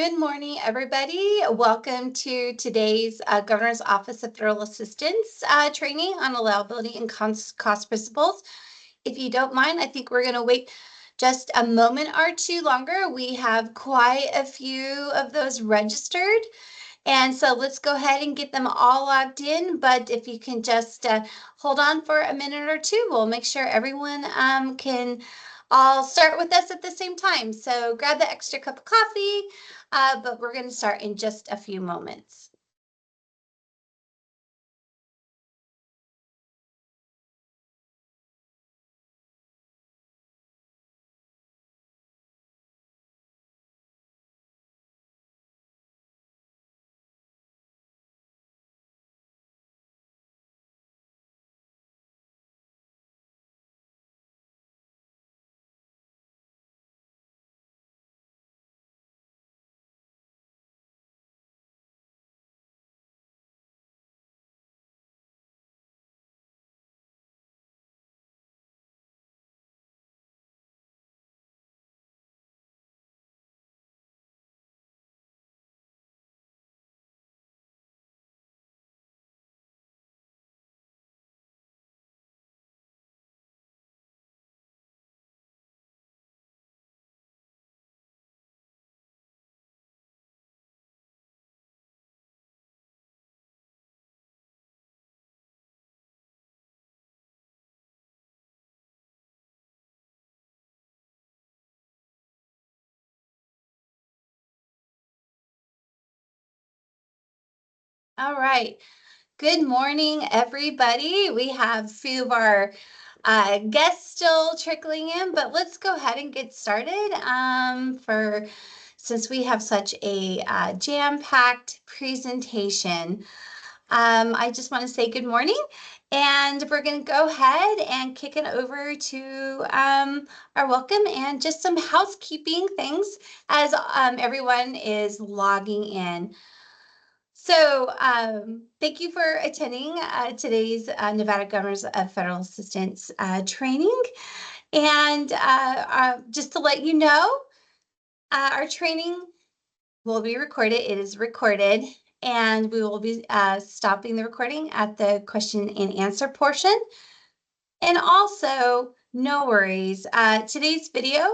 Good morning, everybody. Welcome to today's Governor's Office of Federal Assistance training on allowability and cost principles. If you don't mind, I think we're going to wait just a moment or two longer. We have quite a few of those registered. And so let's go ahead and get them all logged in. But if you can just hold on for a minute or two, we'll make sure everyone can all start with us at the same time. So grab the extra cup of coffee, but we're going to start in just a few moments. All right. Good morning, everybody. We have a few of our guests still trickling in, but let's go ahead and get started. Since we have such a jam-packed presentation, I just want to say good morning, and we're going to go ahead and kick it over to our welcome and just some housekeeping things as everyone is logging in. So thank you for attending today's Nevada Governors of Federal Assistance training. And just to let you know, our training will be recorded. It is recorded, and we will be stopping the recording at the question and answer portion. And also, no worries, today's video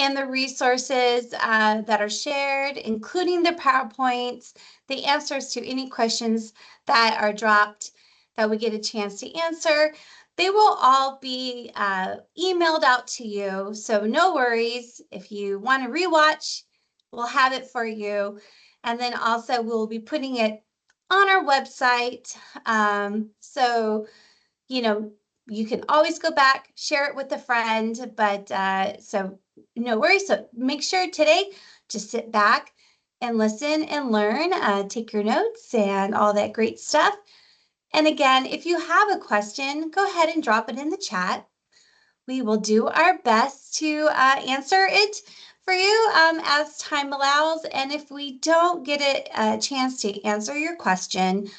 and the resources that are shared, including the PowerPoints, the answers to any questions that are dropped that we get a chance to answer, they will all be emailed out to you. So no worries. If you want to rewatch, we'll have it for you. And then also we'll be putting it on our website. So, you know, you can always go back, share it with a friend, but so no worries. So make sure today, just sit back and listen and learn, take your notes and all that great stuff. And again, if you have a question, go ahead and drop it in the chat. We will do our best to answer it for you as time allows. And if we don't get a chance to answer your question,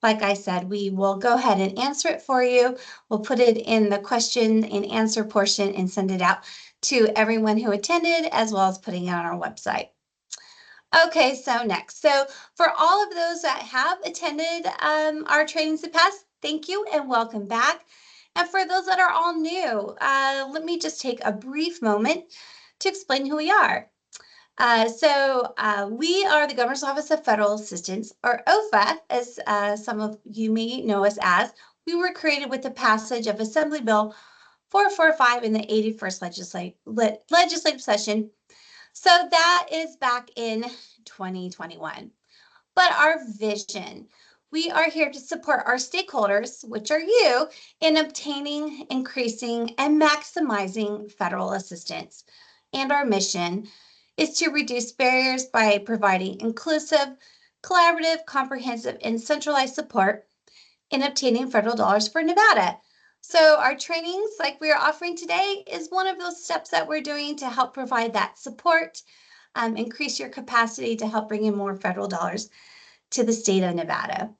like I said, we will go ahead and answer it for you. We'll put it in the question and answer portion and send it out to everyone who attended, as well as putting it on our website. Okay, so next. So for all of those that have attended our trainings in the past, thank you and welcome back. And for those that are all new, let me just take a brief moment to explain who we are. We are the Governor's Office of Federal Assistance, or OFA, as some of you may know us as. We were created with the passage of Assembly Bill 445 in the 81st legislative session. So that is back in 2021. But our vision, we are here to support our stakeholders, which are you, in obtaining, increasing, and maximizing federal assistance. And our mission is to reduce barriers by providing inclusive, collaborative, comprehensive, and centralized support in obtaining federal dollars for Nevada. So our trainings, like we are offering today, is one of those steps that we're doing to help provide that support, increase your capacity to help bring in more federal dollars to the state of Nevada.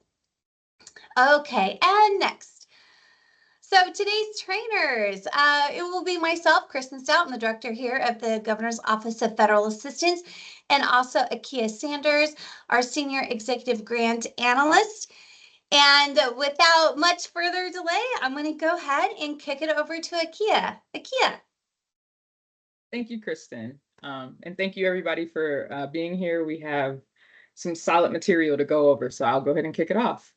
Okay, and next. So today's trainers, it will be myself, Kristen Stout. I'm the director here of the Governor's Office of Federal Assistance. and also Akia Sanders, our Senior Executive Grant Analyst. And without much further delay, I'm going to go ahead and kick it over to Akia. Akia. Thank you, Kristen. And thank you, everybody, for being here. We have some solid material to go over, so I'll go ahead and kick it off.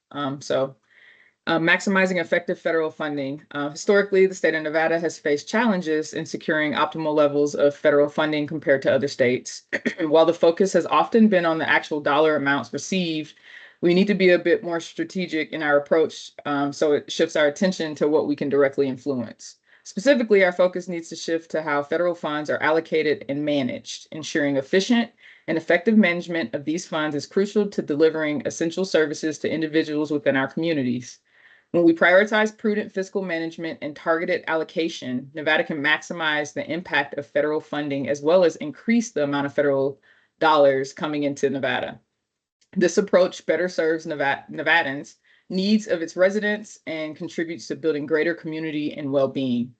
Maximizing effective federal funding. Historically, the state of Nevada has faced challenges in securing optimal levels of federal funding compared to other states. While the focus has often been on the actual dollar amounts received, we need to be a bit more strategic in our approach, so it shifts our attention to what we can directly influence. Specifically, our focus needs to shift to how federal funds are allocated and managed. Ensuring efficient and effective management of these funds is crucial to delivering essential services to individuals within our communities. When we prioritize prudent fiscal management and targeted allocation, Nevada can maximize the impact of federal funding as well as increase the amount of federal dollars coming into Nevada. This approach better serves Nevadans' needs of its residents and contributes to building greater community and well-being.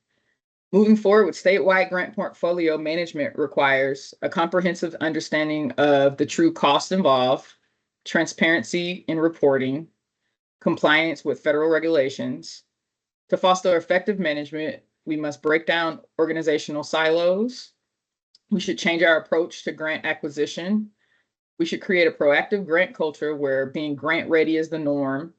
Moving forward with statewide grant portfolio management requires a comprehensive understanding of the true costs involved, transparency in reporting, compliance with federal regulations. To foster effective management, we must break down organizational silos. We should change our approach to grant acquisition. We should create a proactive grant culture where being grant ready is the norm.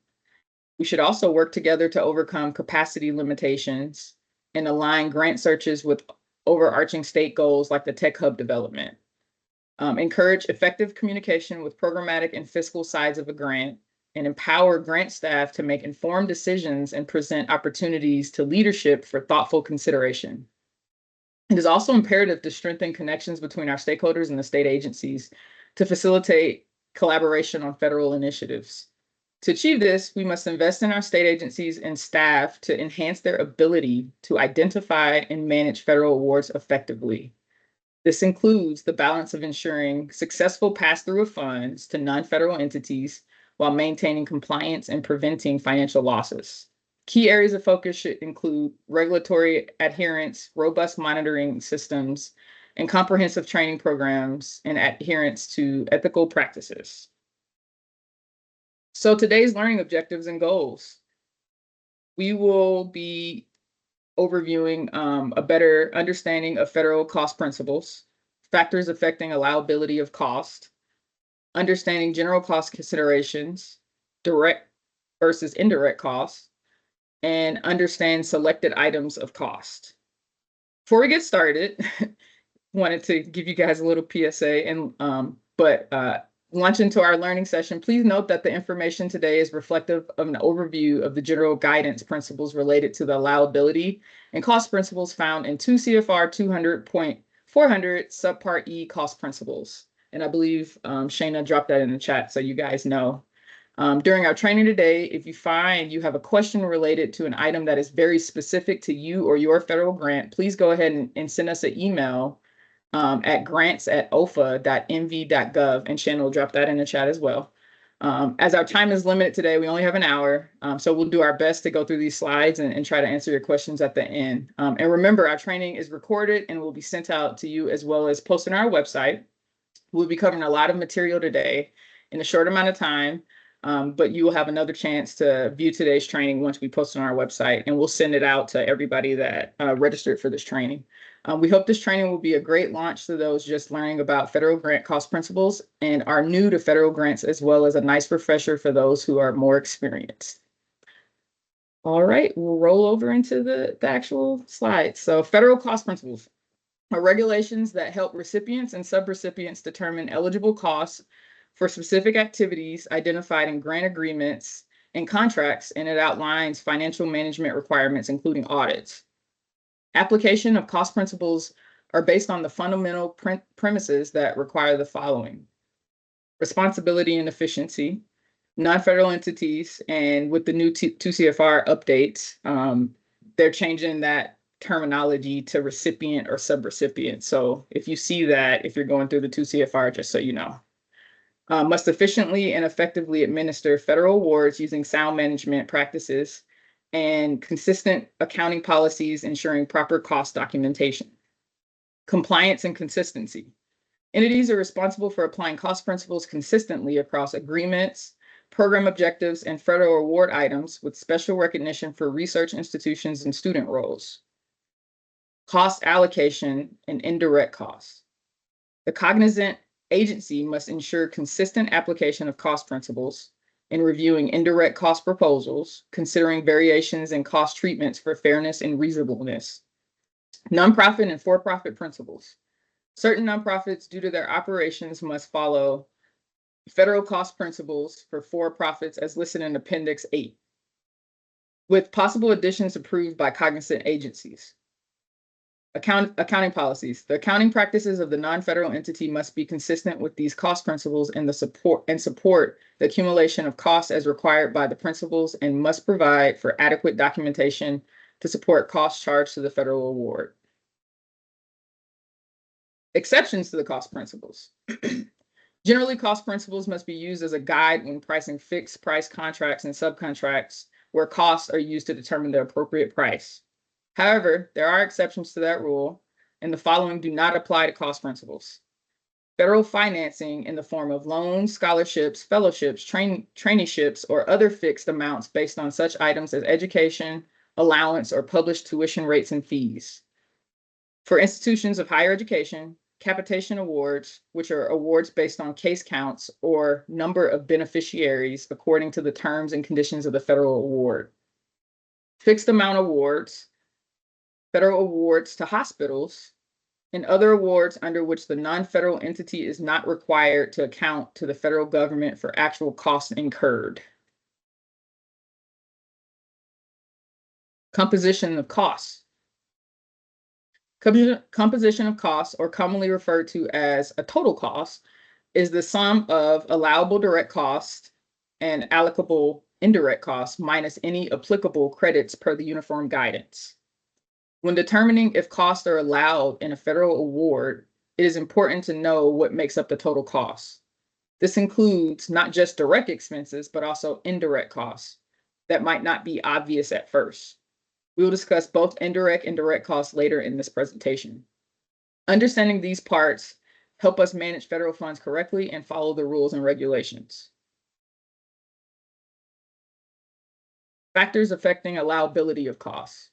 We should also work together to overcome capacity limitations and align grant searches with overarching state goals like the tech hub development. Encourage effective communication with programmatic and fiscal sides of a grant, and empower grant staff to make informed decisions and present opportunities to leadership for thoughtful consideration. It is also imperative to strengthen connections between our stakeholders and the state agencies to facilitate collaboration on federal initiatives. To achieve this, we must invest in our state agencies and staff to enhance their ability to identify and manage federal awards effectively. This includes the balance of ensuring successful pass-through of funds to non-federal entities while maintaining compliance and preventing financial losses. Key areas of focus should include regulatory adherence, robust monitoring systems, and comprehensive training programs and adherence to ethical practices. So today's learning objectives and goals. We will be overviewing a better understanding of federal cost principles, factors affecting allowability of cost, understanding general cost considerations, direct versus indirect costs, and understand selected items of cost. Before we get started, wanted to give you guys a little PSA and launch into our learning session. Please note that the information today is reflective of an overview of the general guidance principles related to the allowability and cost principles found in 2 CFR 200.400 subpart E cost principles. And I believe Shayna dropped that in the chat so you guys know. During our training today, if you find you have a question related to an item that is very specific to you or your federal grant, please go ahead and send us an email at grants@ofa.nv.gov, and Shannon will drop that in the chat as well. As our time is limited today, we only have an hour, so we'll do our best to go through these slides and try to answer your questions at the end. And remember, our training is recorded and will be sent out to you as well as posted on our website. We'll be covering a lot of material today in a short amount of time, but you will have another chance to view today's training once we post it on our website, and we'll send it out to everybody that registered for this training. We hope this training will be a great launch to those just learning about federal grant cost principles and are new to federal grants, as well as a nice refresher for those who are more experienced. All right, we'll roll over into the actual slides. So federal cost principles are regulations that help recipients and subrecipients determine eligible costs for specific activities identified in grant agreements and contracts, and it outlines financial management requirements, including audits. Application of cost principles are based on the fundamental premises that require the following: responsibility and efficiency, non-federal entities, and with the new 2 CFR updates, they're changing that terminology to recipient or subrecipient. So if you see that, if you're going through the 2 CFR, just so you know. Must efficiently and effectively administer federal awards using sound management practices and consistent accounting policies, ensuring proper cost documentation. Compliance and consistency. Entities are responsible for applying cost principles consistently across agreements, program objectives, and federal award items with special recognition for research institutions and student roles. Cost allocation and indirect costs. The cognizant agency must ensure consistent application of cost principles in reviewing indirect cost proposals, considering variations in cost treatments for fairness and reasonableness. Nonprofit and for-profit principles. Certain nonprofits, due to their operations, must follow federal cost principles for for-profits as listed in Appendix 8, with possible additions approved by cognizant agencies. Accounting policies. The accounting practices of the non-federal entity must be consistent with these cost principles and support the accumulation of costs as required by the principles and must provide for adequate documentation to support costs charged to the federal award. Exceptions to the cost principles. Generally, cost principles must be used as a guide when pricing fixed price contracts and subcontracts where costs are used to determine the appropriate price. However, there are exceptions to that rule, and the following do not apply to cost principles. Federal financing in the form of loans, scholarships, fellowships, traineeships, or other fixed amounts based on such items as education, allowance, or published tuition rates and fees. For institutions of higher education, capitation awards, which are awards based on case counts or number of beneficiaries according to the terms and conditions of the federal award. Fixed amount awards, federal awards to hospitals, and other awards under which the non-federal entity is not required to account to the federal government for actual costs incurred. Composition of costs. Composition of costs, or commonly referred to as a total cost, is the sum of allowable direct costs and allocable indirect costs minus any applicable credits per the uniform guidance. When determining if costs are allowed in a federal award, it is important to know what makes up the total cost. This includes not just direct expenses, but also indirect costs that might not be obvious at first. We will discuss both indirect and direct costs later in this presentation. Understanding these parts help us manage federal funds correctly and follow the rules and regulations. Factors affecting allowability of costs.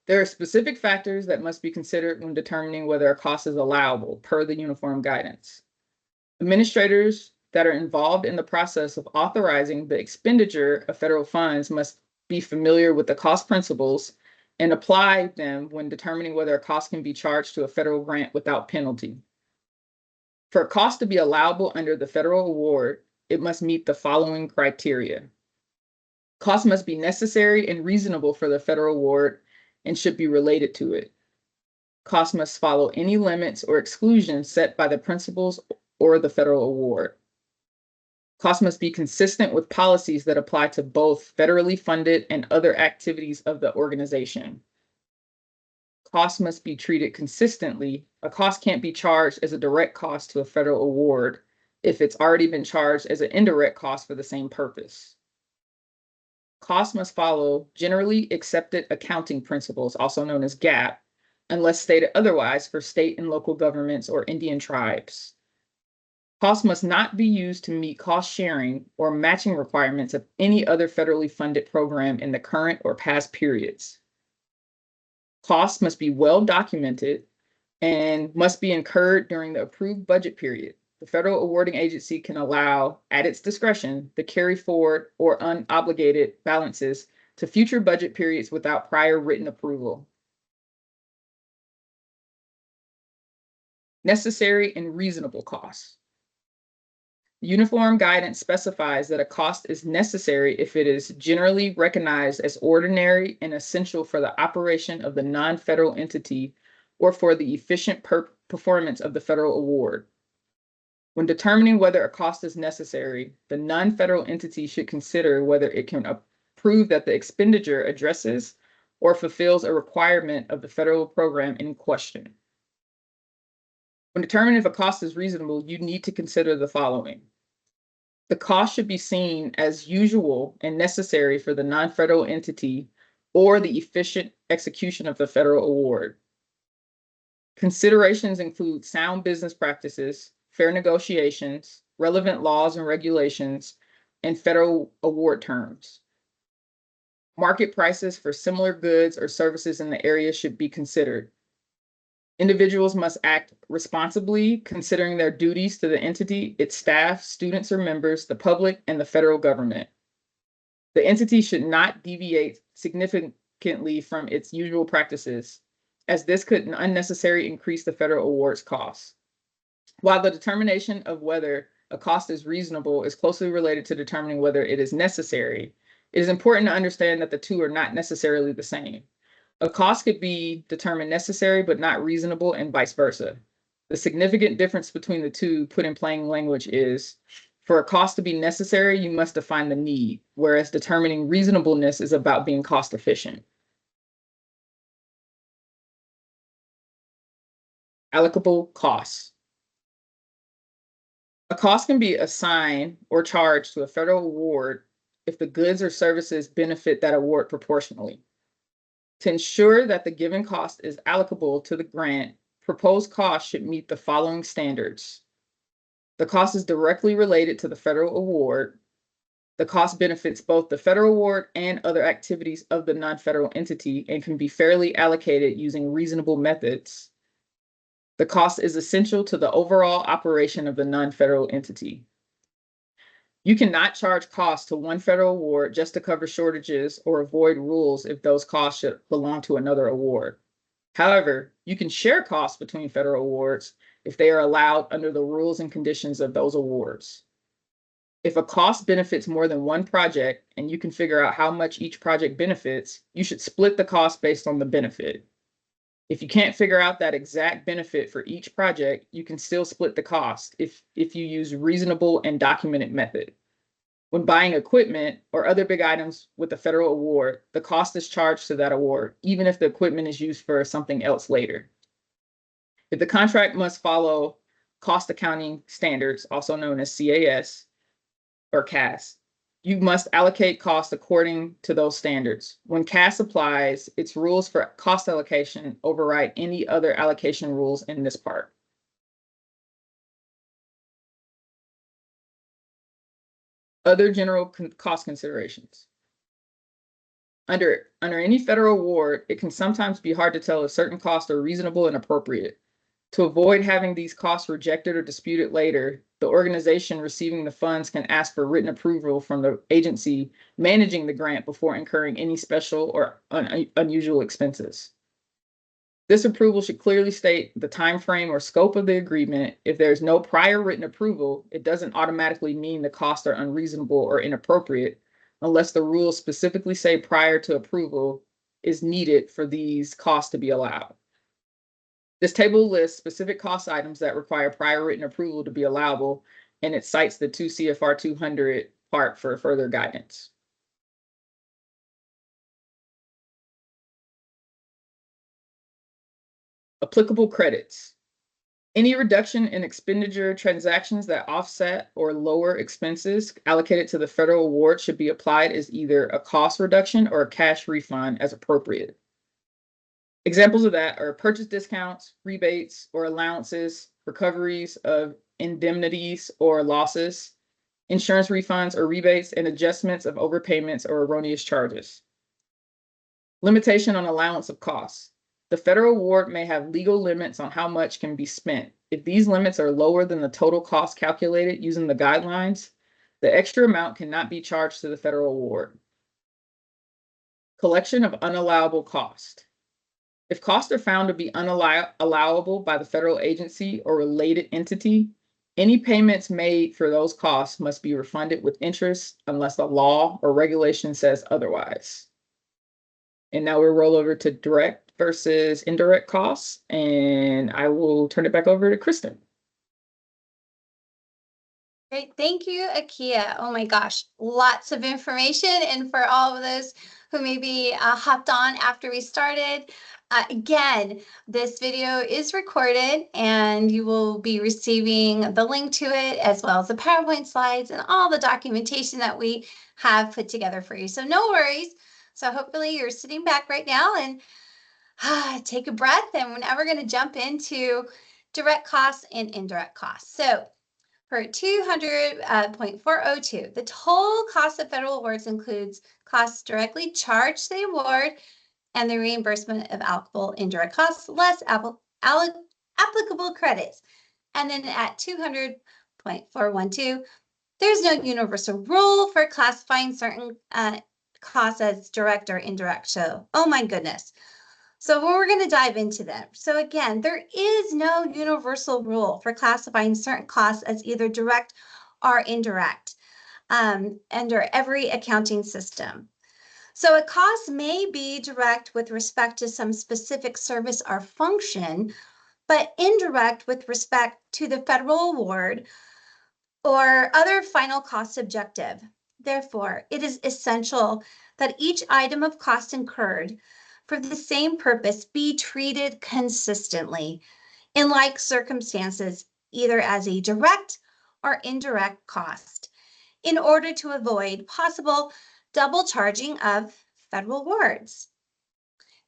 There are specific factors that must be considered when determining whether a cost is allowable per the uniform guidance. Administrators that are involved in the process of authorizing the expenditure of federal funds must be familiar with the cost principles and apply them when determining whether a cost can be charged to a federal grant without penalty. For a cost to be allowable under the federal award, it must meet the following criteria. Cost must be necessary and reasonable for the federal award and should be related to it. Costs must follow any limits or exclusions set by the principles or the federal award. Costs must be consistent with policies that apply to both federally funded and other activities of the organization. Costs must be treated consistently. A cost can't be charged as a direct cost to a federal award if it's already been charged as an indirect cost for the same purpose. Costs must follow generally accepted accounting principles, also known as GAAP, unless stated otherwise for state and local governments or Indian tribes. Costs must not be used to meet cost sharing or matching requirements of any other federally funded program in the current or past periods. Costs must be well documented and must be incurred during the approved budget period. The federal awarding agency can allow, at its discretion, the carry forward or unobligated balances to future budget periods without prior written approval. Necessary and reasonable costs. Uniform guidance specifies that a cost is necessary if it is generally recognized as ordinary and essential for the operation of the non-federal entity or for the efficient performance of the federal award. When determining whether a cost is necessary, the non-federal entity should consider whether it can prove that the expenditure addresses or fulfills a requirement of the federal program in question. When determining if a cost is reasonable, you need to consider the following. The cost should be seen as usual and necessary for the non-federal entity or the efficient execution of the federal award. Considerations include sound business practices, fair negotiations, relevant laws and regulations, and federal award terms. Market prices for similar goods or services in the area should be considered. Individuals must act responsibly, considering their duties to the entity, its staff, students or members, the public, and the federal government. The entity should not deviate significantly from its usual practices, as this could unnecessarily increase the federal awards costs. While the determination of whether a cost is reasonable is closely related to determining whether it is necessary, it is important to understand that the two are not necessarily the same. A cost could be determined necessary but not reasonable, and vice versa. The significant difference between the two, put in plain language, is for a cost to be necessary, you must define the need, whereas determining reasonableness is about being cost efficient. Allocable costs. A cost can be assigned or charged to a federal award if the goods or services benefit that award proportionally. To ensure that the given cost is allocable to the grant, proposed cost should meet the following standards. The cost is directly related to the federal award. The cost benefits both the federal award and other activities of the non-federal entity and can be fairly allocated using reasonable methods. The cost is essential to the overall operation of the non-federal entity. You cannot charge costs to one federal award just to cover shortages or avoid rules if those costs should belong to another award. However, you can share costs between federal awards if they are allowed under the rules and conditions of those awards. If a cost benefits more than one project and you can figure out how much each project benefits, you should split the cost based on the benefit. If you can't figure out that exact benefit for each project, you can still split the cost if you use reasonable and documented method. When buying equipment or other big items with a federal award, the cost is charged to that award, even if the equipment is used for something else later. If the contract must follow cost accounting standards, also known as CAS or CAS, you must allocate costs according to those standards. When CAS applies, its rules for cost allocation override any other allocation rules in this part. Other general cost considerations. Under any federal award, it can sometimes be hard to tell if certain costs are reasonable and appropriate. To avoid having these costs rejected or disputed later, the organization receiving the funds can ask for written approval from the agency managing the grant before incurring any special or unusual expenses. This approval should clearly state the time frame or scope of the agreement. If there's no prior written approval, it doesn't automatically mean the costs are unreasonable or inappropriate, unless the rules specifically say prior to approval is needed for these costs to be allowed. This table lists specific cost items that require prior written approval to be allowable, and it cites the 2 CFR 200 part for further guidance. Applicable credits. Any reduction in expenditure transactions that offset or lower expenses allocated to the federal award should be applied as either a cost reduction or a cash refund as appropriate. Examples of that are purchase discounts, rebates or allowances, recoveries of indemnities or losses, insurance refunds or rebates, and adjustments of overpayments or erroneous charges. Limitation on allowance of costs. The federal award may have legal limits on how much can be spent. If these limits are lower than the total cost calculated using the guidelines, the extra amount cannot be charged to the federal award. Collection of unallowable cost. If costs are found to be unallowable by the federal agency or related entity, any payments made for those costs must be refunded with interest unless the law or regulation says otherwise. And now we'll roll over to direct versus indirect costs, and I will turn it back over to Kristen. Great. Thank you, Akia. Oh my gosh, lots of information. And for all of those who maybe hopped on after we started, again, this video is recorded and you will be receiving the link to it as well as the PowerPoint slides and all the documentation that we have put together for you. So no worries. So hopefully you're sitting back right now and Take a breath, and now we're going to jump into direct costs and indirect costs. So for 200.402, the total cost of federal awards includes costs directly charged to the award and the reimbursement of applicable indirect costs, less applicable credits. And then at 200.412, there's no universal rule for classifying certain costs as direct or indirect. So, oh my goodness. So we're going to dive into them. So again, there is no universal rule for classifying certain costs as either direct or indirect under every accounting system. So a cost may be direct with respect to some specific service or function, but indirect with respect to the federal award or other final cost objective. Therefore, it is essential that each item of cost incurred for the same purpose be treated consistently in like circumstances, either as a direct or indirect cost, in order to avoid possible double charging of federal awards.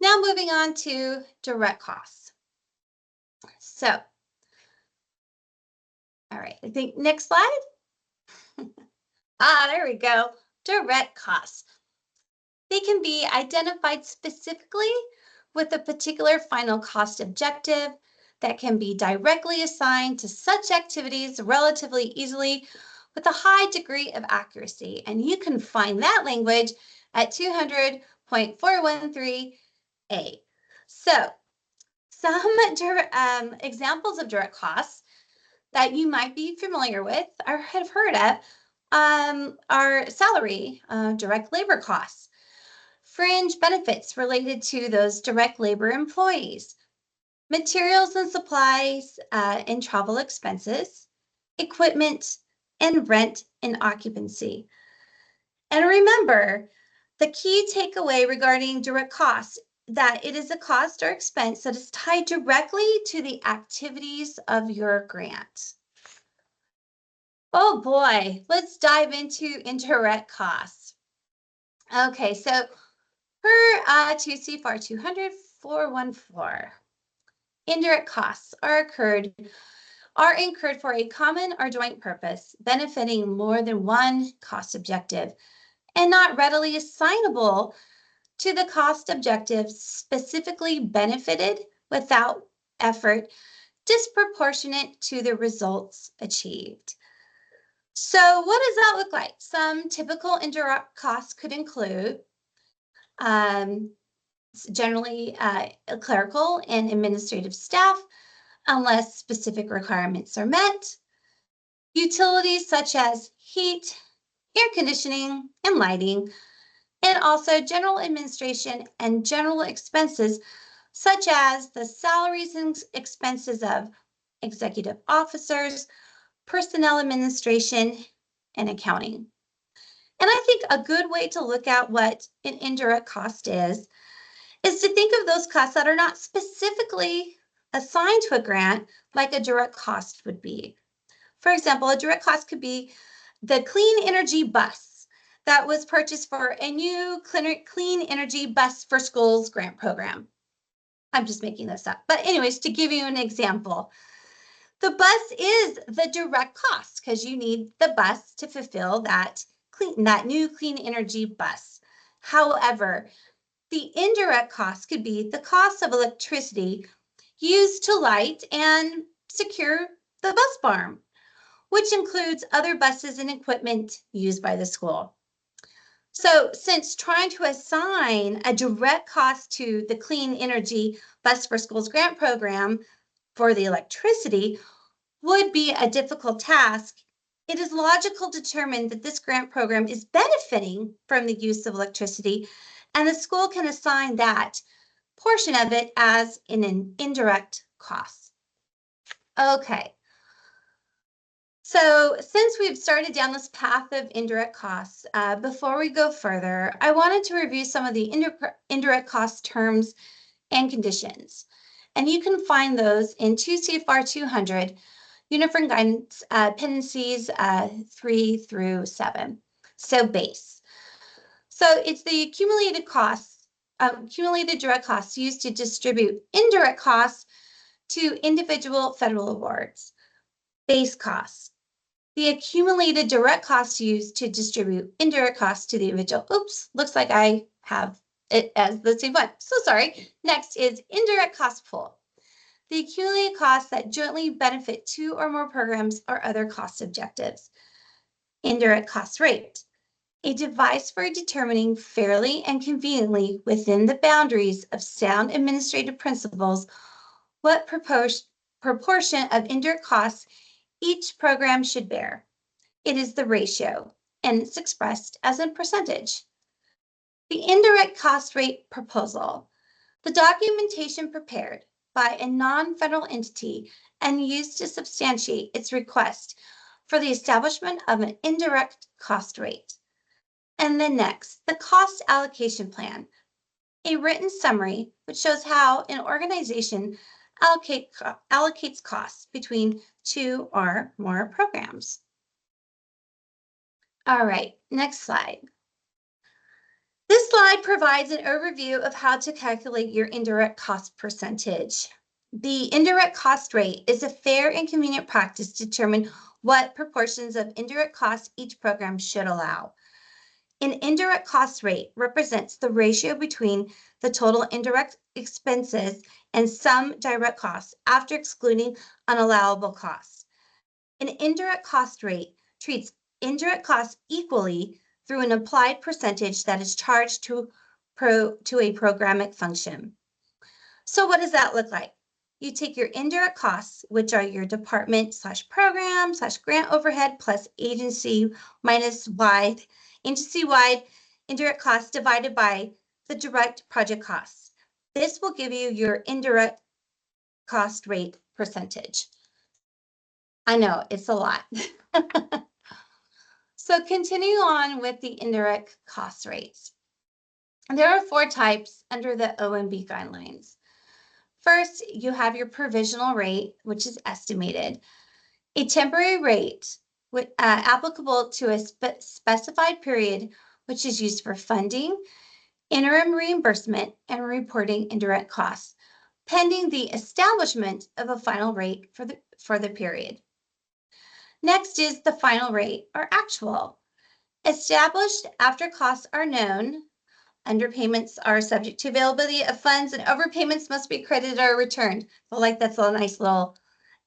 Now moving on to direct costs. So, all right, I think next slide. There we go. Direct costs. They can be identified specifically with a particular final cost objective that can be directly assigned to such activities relatively easily with a high degree of accuracy. And you can find that language at 200.413A. So some examples of direct costs that you might be familiar with or have heard of are salary, direct labor costs, fringe benefits related to those direct labor employees, materials and supplies and travel expenses, equipment, and rent and occupancy. And remember, the key takeaway regarding direct costs that it is a cost or expense that is tied directly to the activities of your grant. Oh boy, let's dive into indirect costs. Okay, so per 2 CFR 200.414, indirect costs are incurred for a common or joint purpose, benefiting more than one cost objective, and not readily assignable to the cost objective specifically benefited without effort disproportionate to the results achieved. So what does that look like? Some typical indirect costs could include generally clerical and administrative staff, unless specific requirements are met. Utilities such as heat, air conditioning, and lighting, and also general administration and general expenses such as the salaries and expenses of executive officers, personnel administration, and accounting. And I think a good way to look at what an indirect cost is to think of those costs that are not specifically assigned to a grant like a direct cost would be. For example, a direct cost could be the clean energy bus that was purchased for a new clean energy bus for schools grant program. I'm just making this up. But anyways, to give you an example, the bus is the direct cost because you need the bus to fulfill that new clean energy bus. However, the indirect cost could be the cost of electricity used to light and secure the bus barn, which includes other buses and equipment used by the school. So since trying to assign a direct cost to the Clean Energy Bus for Schools grant program for the electricity would be a difficult task, it is logical to determine that this grant program is benefiting from the use of electricity, and the school can assign that portion of it as an indirect cost. Okay. So since we've started down this path of indirect costs, before we go further, I wanted to review some of the indirect cost terms and conditions. And you can find those in 2 CFR 200, Uniform Guidance Appendices 3 through 7. So base. So it's the accumulated costs accumulated direct costs used to distribute indirect costs to individual federal awards. Base costs. The accumulated direct costs used to distribute indirect costs to the individual. Oops, looks like I have it as the same one. So sorry. Next is indirect cost pool. The accumulated costs that jointly benefit two or more programs or other cost objectives. Indirect cost rate. A device for determining fairly and conveniently within the boundaries of sound administrative principles what proportion of indirect costs each program should bear. It is the ratio, and it's expressed as a percentage. The indirect cost rate proposal. The documentation prepared by a non-federal entity and used to substantiate its request for the establishment of an indirect cost rate. And then next, the cost allocation plan, a written summary which shows how an organization allocates costs between two or more programs. All right, next slide. This slide provides an overview of how to calculate your indirect cost percentage. The indirect cost rate is a fair and convenient practice to determine what proportions of indirect costs each program should allow. An indirect cost rate represents the ratio between the total indirect expenses and some direct costs after excluding unallowable costs. An indirect cost rate treats indirect costs equally through an applied percentage that is charged to a programmatic function. So what does that look like? You take your indirect costs, which are your department / program / grant overhead plus agency-wide indirect costs divided by the direct project costs. This will give you your indirect cost rate percentage. I know it's a lot. So continue on with the indirect cost rates. There are 4 types under the OMB guidelines. First, you have your provisional rate, which is estimated. A temporary rate applicable to a specified period, which is used for funding, interim reimbursement, and reporting indirect costs, pending the establishment of a final rate for the period. Next is the final rate, or actual. Established after costs are known, underpayments are subject to availability of funds, and overpayments must be credited or returned. I feel like that's a nice little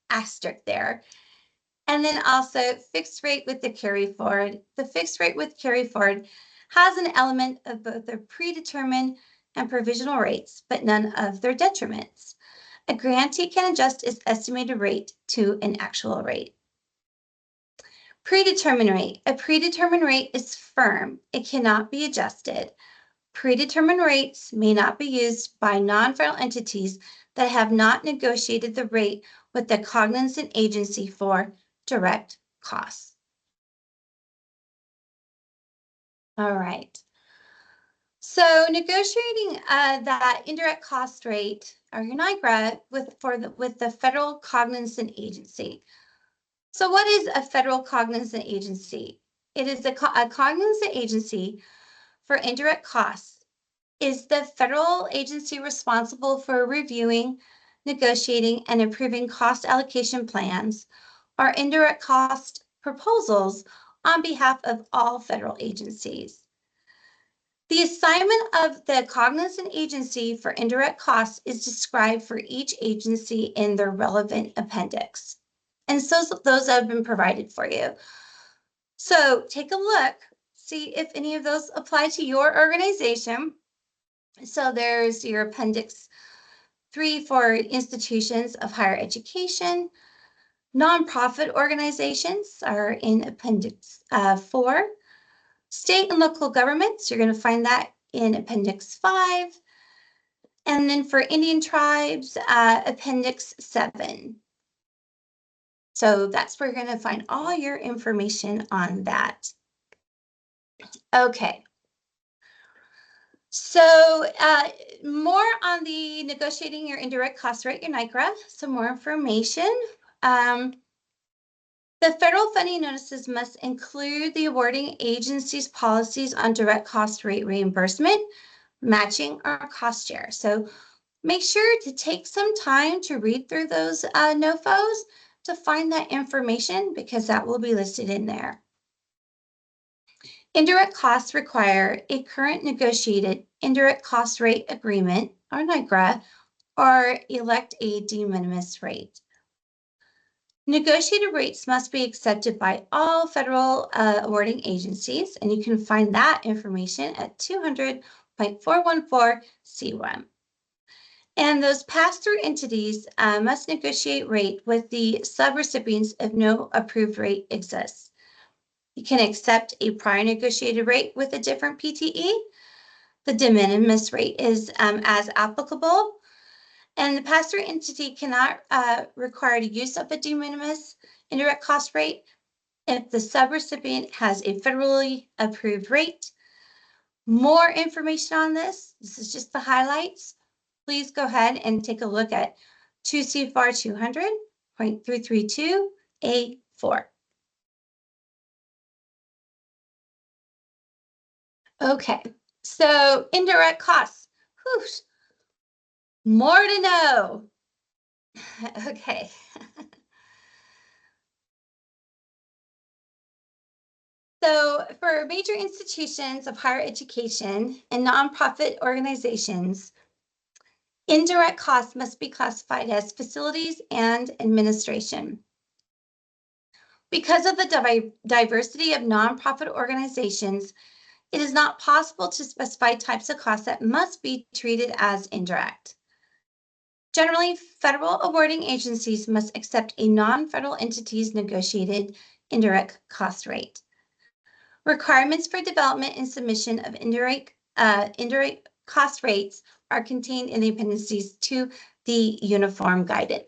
asterisk there. And then also fixed rate with the carry forward. The fixed rate with carry forward has an element of both their predetermined and provisional rates, but none of their detriments. A grantee can adjust its estimated rate to an actual rate. Predetermined rate. A predetermined rate is firm. It cannot be adjusted. Predetermined rates may not be used by non-federal entities that have not negotiated the rate with the cognizant agency for direct costs. All right. So negotiating that indirect cost rate, or your NICRA, with the federal cognizant agency. So what is a federal cognizant agency? It is a cognizant agency for indirect costs. Is the federal agency responsible for reviewing, negotiating, and approving cost allocation plans or indirect cost proposals on behalf of all federal agencies? The assignment of the cognizant agency for indirect costs is described for each agency in their relevant appendix. And so those have been provided for you. So take a look, see if any of those apply to your organization. So there's your Appendix 3 for institutions of higher education. Nonprofit organizations are in Appendix 4. State and local governments, you're going to find that in Appendix 5. And then for Indian tribes, Appendix 7. So that's where you're going to find all your information on that. Okay. So more on the negotiating your indirect cost rate, your NICRA, some more information. The federal funding notices must include the awarding agency's policies on direct cost rate reimbursement, matching, or cost share. So make sure to take some time to read through those NOFOs to find that information, because that will be listed in there. Indirect costs require a current negotiated indirect cost rate agreement, or NIGRA, or elect a de minimis rate. Negotiated rates must be accepted by all federal awarding agencies, and you can find that information at 200.414C1. And those pass-through entities must negotiate rate with the subrecipients if no approved rate exists. You can accept a prior negotiated rate with a different PTE. The de minimis rate is as applicable. And the pass-through entity cannot require the use of a de minimis indirect cost rate if the subrecipient has a federally approved rate. More information on this is just the highlights. Please go ahead and take a look at 2 CFR 200.332A4. Okay, so indirect costs. Whew. More to know. Okay. So for major institutions of higher education and nonprofit organizations, indirect costs must be classified as facilities and administration. Because of the diversity of nonprofit organizations, it is not possible to specify types of costs that must be treated as indirect. Generally, federal awarding agencies must accept a non-federal entity's negotiated indirect cost rate. Requirements for development and submission of indirect cost rates are contained in the appendices to the uniform guidance.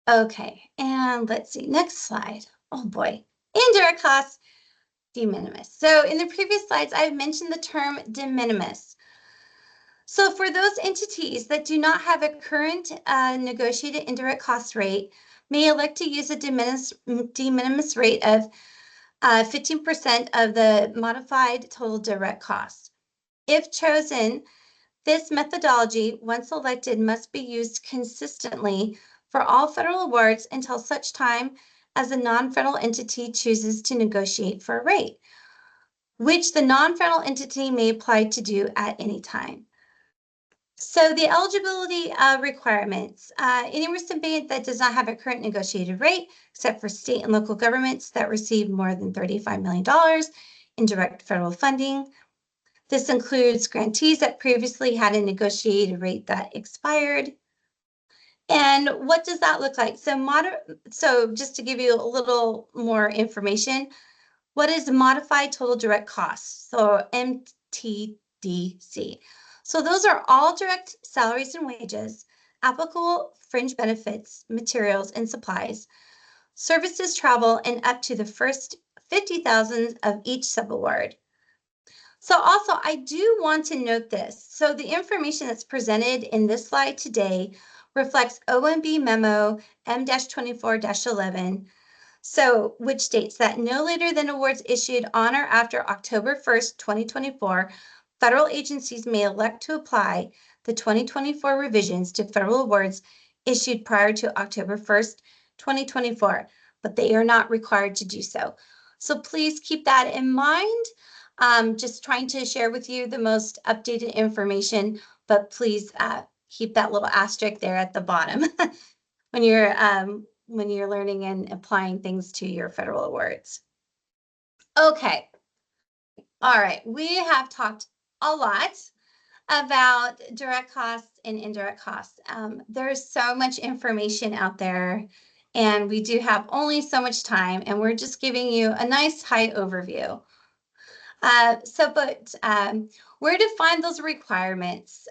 Okay, and let's see, next slide. Oh boy, indirect costs, de minimis. So in the previous slides, I've mentioned the term de minimis. So for those entities that do not have a current negotiated indirect cost rate, may elect to use a de minimis rate of 15% of the modified total direct cost. If chosen, this methodology, once elected, must be used consistently for all federal awards until such time as a non-federal entity chooses to negotiate for a rate, which the non-federal entity may apply to do at any time. So the eligibility requirements, any recipient that does not have a current negotiated rate, except for state and local governments that receive more than $35 million in direct federal funding. This includes grantees that previously had a negotiated rate that expired. And what does that look like? So just to give you a little more information, what is modified total direct costs? So MTDC. So those are all direct salaries and wages, applicable fringe benefits, materials and supplies, services, travel, and up to the first 50,000 of each subaward. So also, I do want to note this. So the information that's presented in this slide today reflects OMB memo M-24-11, so which states that no later than awards issued on or after October 1st, 2024, federal agencies may elect to apply the 2024 revisions to federal awards issued prior to October 1st, 2024, but they are not required to do so. So please keep that in mind. Just trying to share with you the most updated information, but please keep that little asterisk there at the bottom when you're learning and applying things to your federal awards. Okay. All right. We have talked a lot about direct costs and indirect costs. There's so much information out there, and we do have only so much time, and we're just giving you a nice high overview. Where to find those requirements?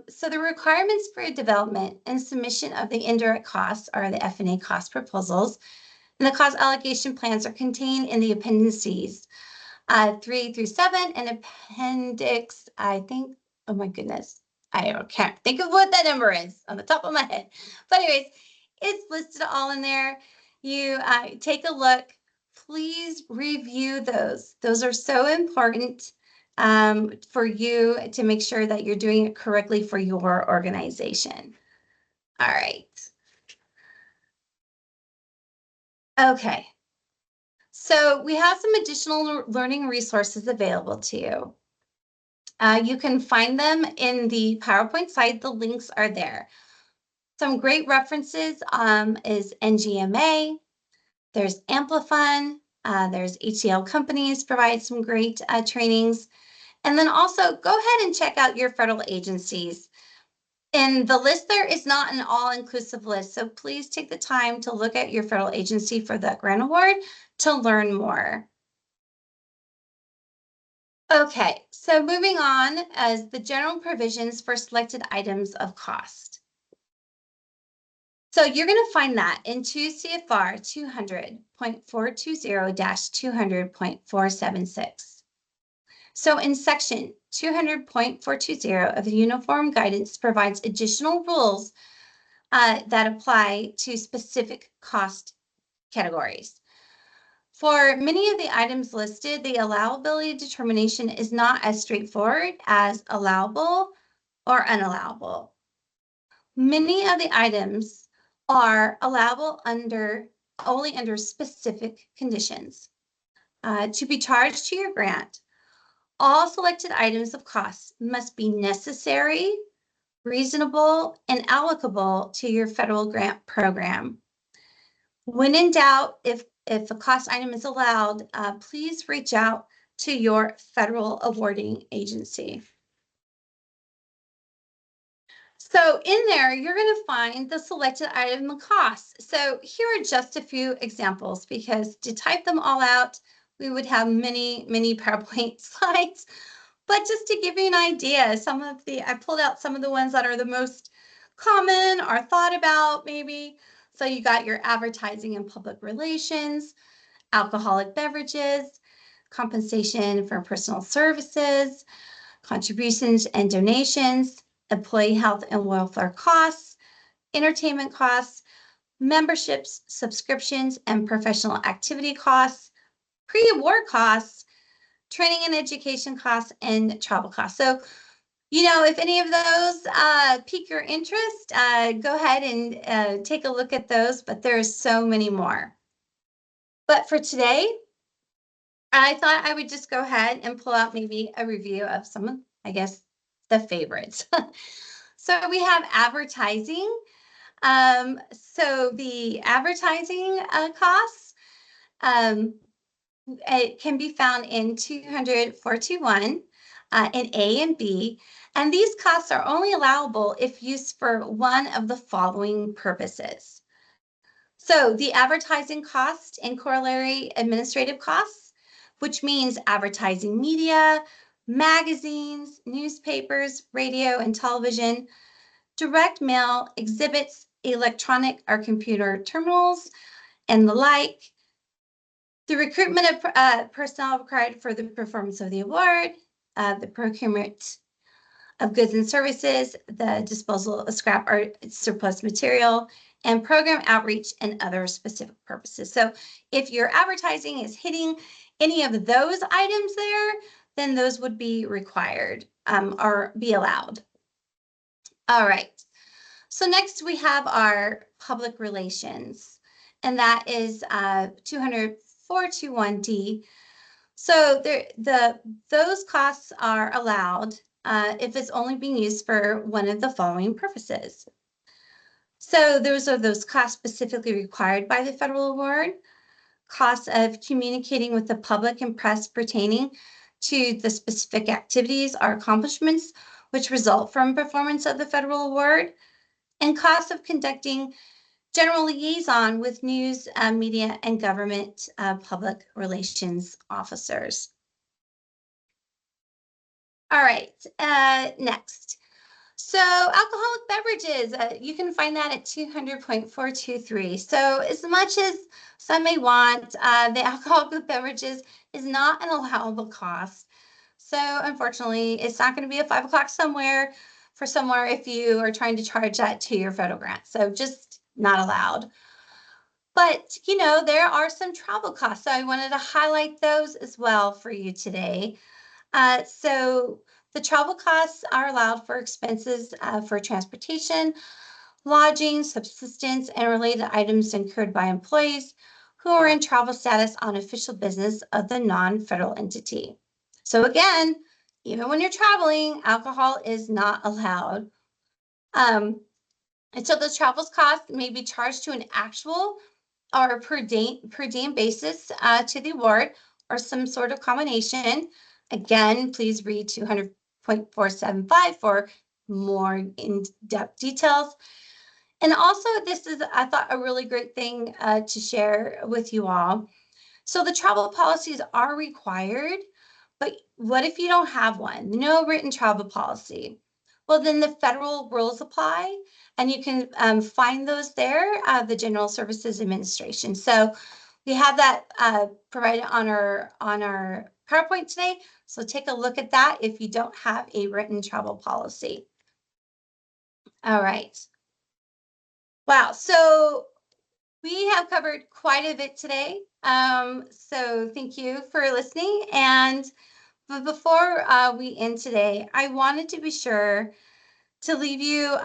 So the requirements for development and submission of the indirect costs are the F&A cost proposals, and the cost allocation plans are contained in the appendices 3 through 7 and appendix, I think, oh my goodness, I can't think of what that number is on the top of my head. But anyways, it's listed all in there. You take a look, please review those. Those are so important for you to make sure that you're doing it correctly for your organization. All right. Okay. So we have some additional learning resources available to you. You can find them in the PowerPoint site. The links are there. Some great references is NGMA. There's Amplifun. There's HCL Companies provide some great trainings. And then also go ahead and check out your federal agencies. And the list there is not an all-inclusive list, so please take the time to look at your federal agency for that grant award to learn more. Okay, so moving on as the general provisions for selected items of cost. So you're going to find that in 2 CFR 200.420-200.476. So in section 200.420 of the Uniform Guidance provides additional rules that apply to specific cost categories. For many of the items listed, the allowability determination is not as straightforward as allowable or unallowable. Many of the items are allowable only under specific conditions. To be charged to your grant, all selected items of costs must be necessary, reasonable, and allocable to your federal grant program. When in doubt, if a cost item is allowed, please reach out to your federal awarding agency. So in there, you're going to find the selected item and costs. So here are just a few examples, because to type them all out, we would have many, many PowerPoint slides. But just to give you an idea, I pulled out some of the ones that are the most common or thought about maybe. So you got your advertising and public relations, alcoholic beverages, compensation for personal services, contributions and donations, employee health and welfare costs, entertainment costs, memberships, subscriptions, and professional activity costs, pre-award costs, training and education costs, and travel costs. So, if any of those pique your interest, go ahead and take a look at those, but there's so many more. But for today, I thought I would just go ahead and pull out maybe a review of some of, I guess, the favorites. So we have advertising. So the advertising costs, it can be found in 200.421 in A and B. And these costs are only allowable if used for one of the following purposes. So the advertising cost and corollary administrative costs, which means advertising media, magazines, newspapers, radio and television, direct mail, exhibits, electronic or computer terminals, and the like. The recruitment of personnel required for the performance of the award, the procurement of goods and services, the disposal of scrap or surplus material, and program outreach and other specific purposes. So if your advertising is hitting any of those items there, then those would be required or be allowed. All right. So next we have our public relations, and that is 200.421D. So those costs are allowed if it's only being used for one of the following purposes. So those are those costs specifically required by the federal award, costs of communicating with the public and press pertaining to the specific activities or accomplishments which result from performance of the federal award, and costs of conducting general liaison with news, media, and government public relations officers. All right, next. So alcoholic beverages, you can find that at 200.423. So as much as some may want, the alcoholic beverages is not an allowable cost. So unfortunately, it's not going to be a 5 o'clock somewhere if you are trying to charge that to your federal grant. So just not allowed. But, there are some travel costs, so I wanted to highlight those as well for you today. So the travel costs are allowed for expenses for transportation, lodging, subsistence, and related items incurred by employees who are in travel status on official business of the non-federal entity. So again, even when you're traveling, alcohol is not allowed. And so those travel costs may be charged to an actual or per diem basis to the award or some sort of combination. Again, please read 200.475 for more in-depth details. And also, this is, I thought, a really great thing to share with you all. So the travel policies are required, but what if you don't have one? No written travel policy. Well, then the federal rules apply, and you can find those there, the General Services Administration. So we have that provided on our PowerPoint today. So take a look at that if you don't have a written travel policy. All right. Wow. So we have covered quite a bit today. So thank you for listening. And before we end today, I wanted to be sure to leave you,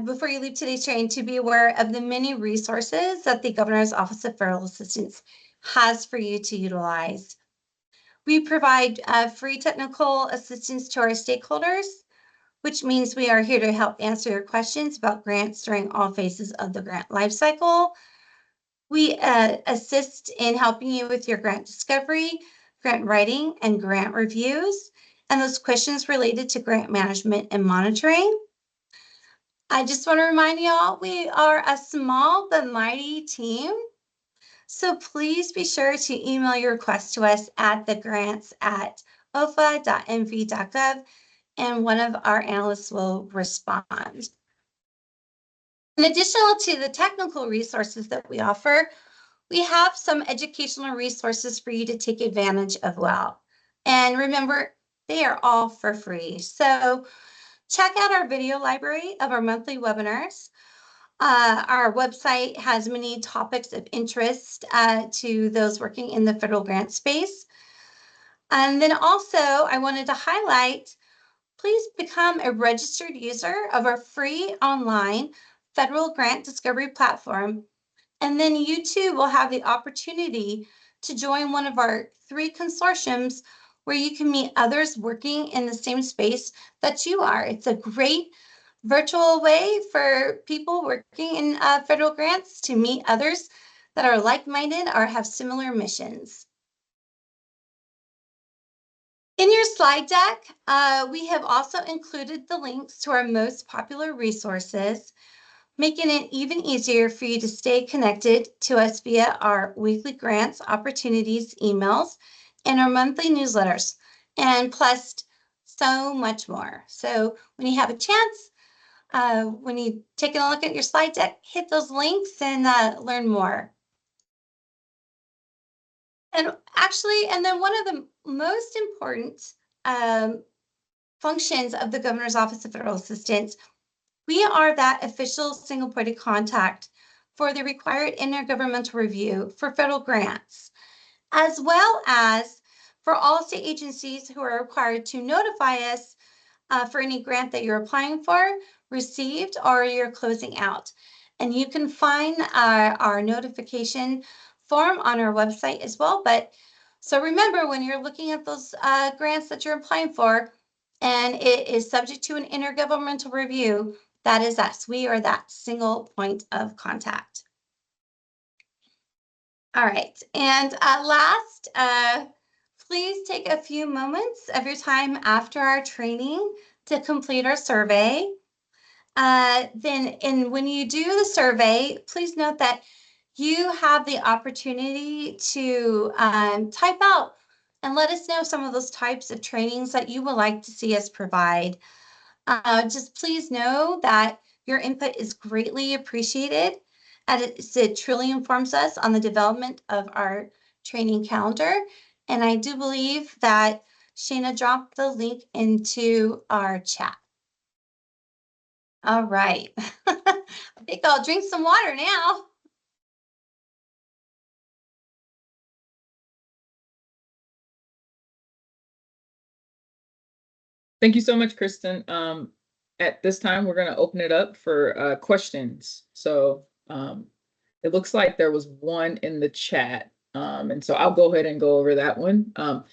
before you leave today's training, to be aware of the many resources that the Governor's Office of Federal Assistance has for you to utilize. We provide free technical assistance to our stakeholders, which means we are here to help answer your questions about grants during all phases of the grant lifecycle. We assist in helping you with your grant discovery, grant writing, and grant reviews, and those questions related to grant management and monitoring. I just want to remind you all, we are a small but mighty team. So please be sure to email your request to us at thegrants@ofa.mv.gov, and one of our analysts will respond. In addition to the technical resources that we offer, we have some educational resources for you to take advantage of well. And remember, they are all for free. So check out our video library of our monthly webinars. Our website has many topics of interest to those working in the federal grant space. And then also, I wanted to highlight, please become a registered user of our free online federal grant discovery platform. And then you too will have the opportunity to join one of our 3 consortiums where you can meet others working in the same space that you are. It's a great virtual way for people working in federal grants to meet others that are like-minded or have similar missions. In your slide deck, we have also included the links to our most popular resources, making it even easier for you to stay connected to us via our weekly grants opportunities emails and our monthly newsletters, and plus so much more. So when you have a chance, when you take a look at your slide deck, hit those links and learn more. And actually, and then one of the most important functions of the Governor's Office of Federal Assistance, we are that official single point of contact for the required intergovernmental review for federal grants, as well as for all state agencies who are required to notify us for any grant that you're applying for, received, or you're closing out. And you can find our notification form on our website as well. But so remember, when you're looking at those grants that you're applying for, and it is subject to an intergovernmental review, that is us. We are that single point of contact. All right. And last, please take a few moments of your time after our training to complete our survey. When you do the survey, please note that you have the opportunity to type out and let us know some of those types of trainings that you would like to see us provide. Just please know that your input is greatly appreciated, as it truly informs us on the development of our training calendar. And I do believe that Shana dropped the link into our chat. All right. think I'll drink some water now. Thank you so much, Kristen. At this time, we're going to open it up for questions. So it looks like there was one in the chat. And so I'll go ahead and go over that one.